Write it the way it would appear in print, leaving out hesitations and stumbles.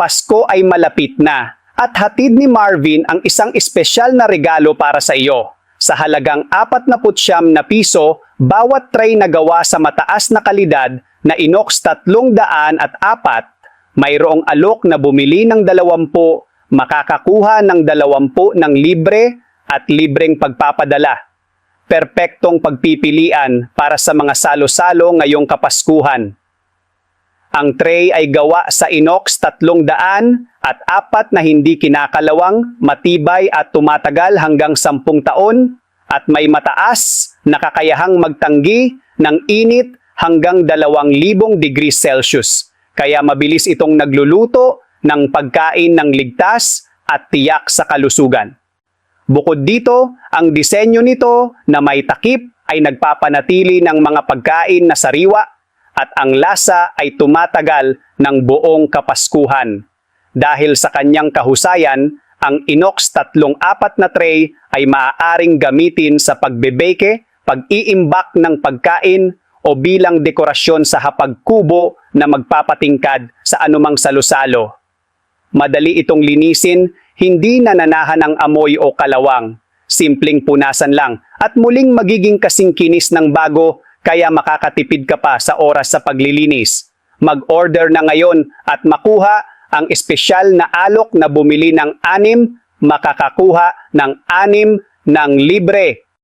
Pasko ay malapit na at hatid ni Marvin ang isang espesyal na regalo para sa iyo. Sa halagang 49 na piso, bawat tray na gawa sa mataas na kalidad na inox 304, mayroong alok na bumili ng 20, makakakuha ng 20 ng libre at libreng pagpapadala. Perpektong pagpipilian para sa mga salo-salo ngayong Kapaskuhan. Ang tray ay gawa sa inox 304 na hindi kinakalawang, matibay at tumatagal hanggang 10 taon at may mataas na kakayahang magtanggi ng init hanggang 2,000 degrees Celsius. Kaya mabilis itong nagluluto ng pagkain ng ligtas at tiyak sa kalusugan. Bukod dito, ang disenyo nito na may takip ay nagpapanatili ng mga pagkain na sariwa at ang lasa ay tumatagal ng buong Kapaskuhan. Dahil sa kanyang kahusayan, ang inox 304 na tray ay maaaring gamitin sa pagbebeke, pag-iimbak ng pagkain o bilang dekorasyon sa hapagkubo na magpapatingkad sa anumang salusalo. Madali itong linisin, hindi nananahan ng amoy o kalawang. Simpleng punasan lang at muling magiging kasing kinis ng bago, kaya makakatipid ka pa sa oras sa paglilinis. Mag-order na ngayon at makuha ang espesyal na alok na bumili ng 6, makakakuha ng 6 ng libre